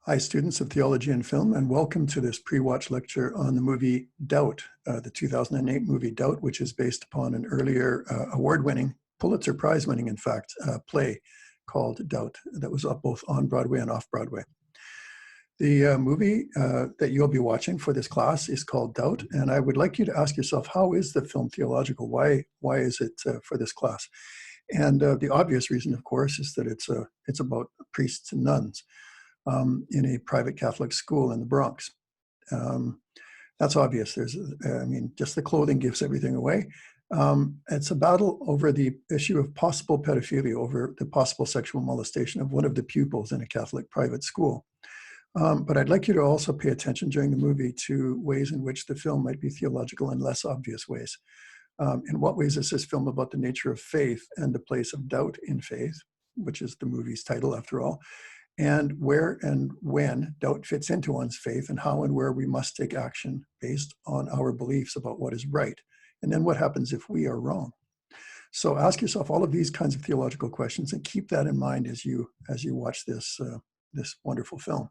Hi, students of theology and film, and welcome to this pre-watch lecture on the movie Doubt, the 2008 movie Doubt, which is based upon an earlier award-winning, Pulitzer Prize-winning, in fact, play called Doubt that was up both on Broadway and off Broadway. The movie that you'll be watching for this class is called Doubt, and I would like you to ask yourself, how is the film theological? Why is it for this class? And the obvious reason, of course, is that it's about priests and nuns in a private Catholic school in the Bronx. That's obvious. Just the clothing gives everything away. It's a battle over the issue of possible pedophilia, over the possible sexual molestation of one of the pupils in a Catholic private school. But I'd like you to also pay attention during the movie to ways in which the film might be theological in less obvious ways. In what ways is this film about the nature of faith and the place of doubt in faith, which is the movie's title after all, and where and when doubt fits into one's faith, and how and where we must take action based on our beliefs about what is right, and then what happens if we are wrong. So ask yourself all of these kinds of theological questions and keep that in mind as you watch this wonderful film.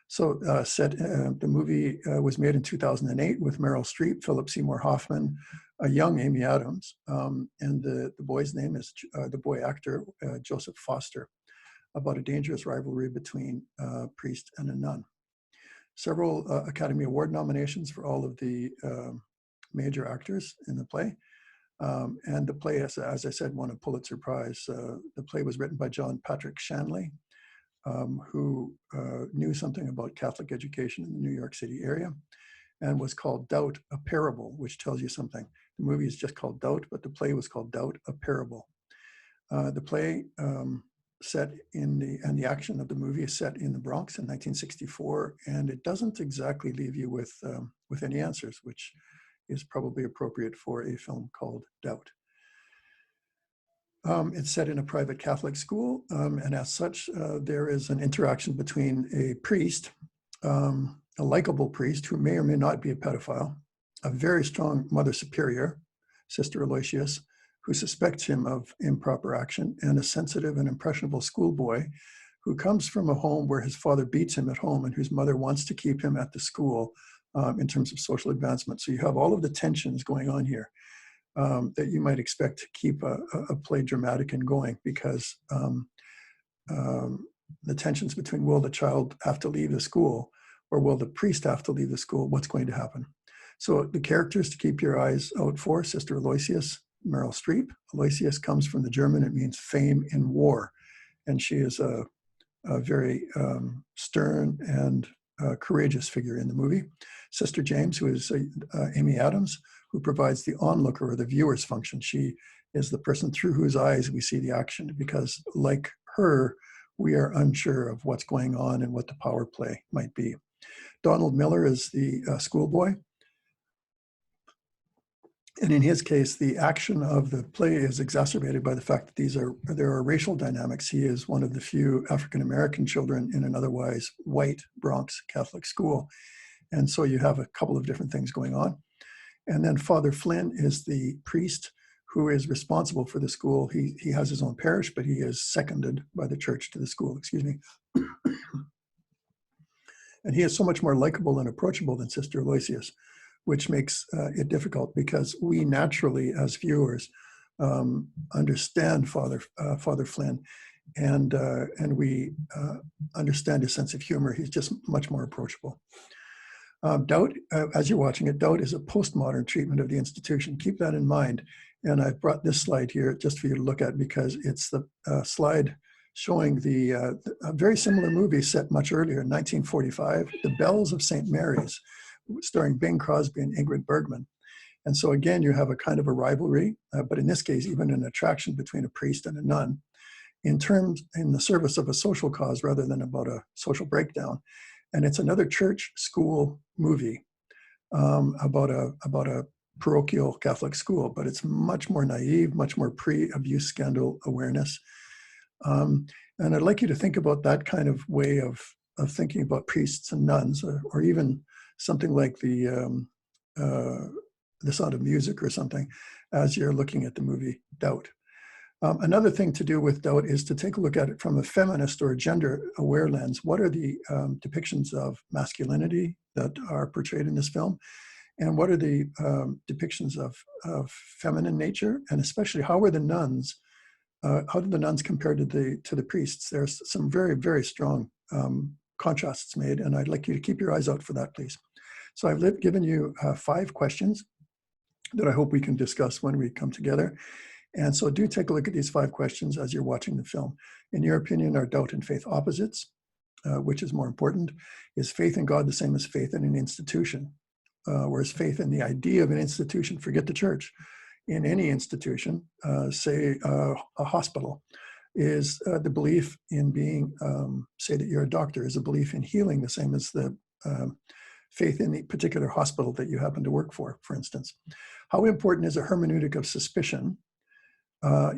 So the movie was made in 2008 with Meryl Streep, Philip Seymour Hoffman, a young Amy Adams, and the boy's name is the boy actor Joseph Foster, about a dangerous rivalry between a priest and a nun. Several Academy Award nominations for all of the major actors in the play. And the play, as I said, won a Pulitzer Prize. The play was written by John Patrick Shanley, who knew something about Catholic education in the New York City area, and was called Doubt, a Parable, which tells you something. The movie is just called Doubt, but the play was called Doubt, a Parable. The play the action of the movie is set in the Bronx in 1964, and it doesn't exactly leave you with any answers, which is probably appropriate for a film called Doubt. It's set in a private Catholic school, and as such, there is an interaction between a priest, a likable priest who may or may not be a pedophile, a very strong Mother Superior, Sister Aloysius, who suspects him of improper action, and a sensitive and impressionable schoolboy who comes from a home where his father beats him at home and whose mother wants to keep him at the school in terms of social advancement. So you have all of the tensions going on here that you might expect to keep a play dramatic and going, because the tensions between, will the child have to leave the school, or will the priest have to leave the school? What's going to happen? So the characters to keep your eyes out for: Sister Aloysius, Meryl Streep. Aloysius comes from the German, it means fame in war. And she is a very stern and courageous figure in the movie. Sister James, who is Amy Adams, who provides the onlooker or the viewer's function. She is the person through whose eyes we see the action, because like her, we are unsure of what's going on and what the power play might be. Donald Miller is the schoolboy. And in his case, the action of the play is exacerbated by the fact that there are racial dynamics. He is one of the few African-American children in an otherwise white Bronx Catholic school. And so you have a couple of different things going on. And then Father Flynn is the priest who is responsible for the school. He has his own parish, but he is seconded by the church to the school, excuse me. And he is so much more likable and approachable than Sister Aloysius, which makes it difficult, because we naturally, as viewers, understand Father Flynn, and we understand his sense of humor. He's just much more approachable. Doubt, as you're watching it, Doubt is a postmodern treatment of the institution. Keep that in mind. And I've brought this slide here just for you to look at, because it's the slide showing a very similar movie set much earlier in 1945, The Bells of St. Mary's, starring Bing Crosby and Ingrid Bergman. And so again, you have a kind of a rivalry, but in this case, even an attraction between a priest and a nun, in the service of a social cause rather than about a social breakdown. And it's another church school movie about a parochial Catholic school, but it's much more naive, much more pre-abuse scandal awareness. And I'd like you to think about that kind of way of thinking about priests and nuns, or even something like the Sound of Music or something, as you're looking at the movie Doubt. Another thing to do with doubt is to take a look at it from a feminist or a gender-aware lens. What are the depictions of masculinity that are portrayed in this film? And what are the depictions of feminine nature? And especially, how are the nuns, how did the nuns compare to the priests? There's some very, very strong contrasts made, and I'd like you to keep your eyes out for that, please. So I've given you 5 questions that I hope we can discuss when we come together. And so do take a look at these 5 questions as you're watching the film. In your opinion, are doubt and faith opposites? Which is more important? Is faith in God the same as faith in an institution? Whereas faith in the idea of an institution, forget the church, in any institution, say a hospital, is the belief in being, say that you're a doctor, is a belief in healing the same as the faith in the particular hospital that you happen to work for instance. How important is a hermeneutic of suspicion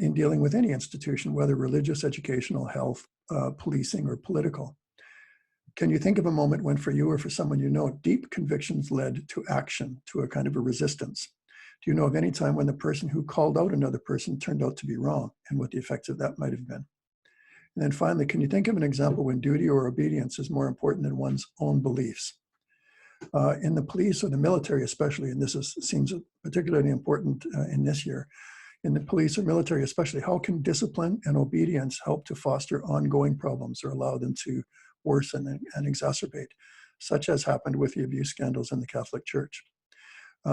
in dealing with any institution, whether religious, educational, health, policing, or political? Can you think of a moment when, for you or for someone you know, deep convictions led to action, to a kind of a resistance? Do you know of any time when the person who called out another person turned out to be wrong, and what the effects of that might have been? And then finally, can you think of an example when duty or obedience is more important than one's own beliefs? In the police or the military especially, and this seems particularly important in this year, in the police or military especially, how can discipline and obedience help to foster ongoing problems or allow them to worsen and exacerbate, such as happened with the abuse scandals in the Catholic Church?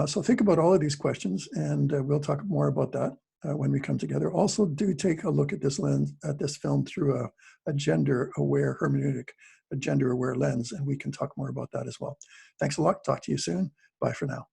So think about all of these questions, and we'll talk more about that when we come together. Also, do take a look at this film through a gender-aware hermeneutic, a gender-aware lens, and we can talk more about that as well. Thanks a lot. Talk to you soon. Bye for now.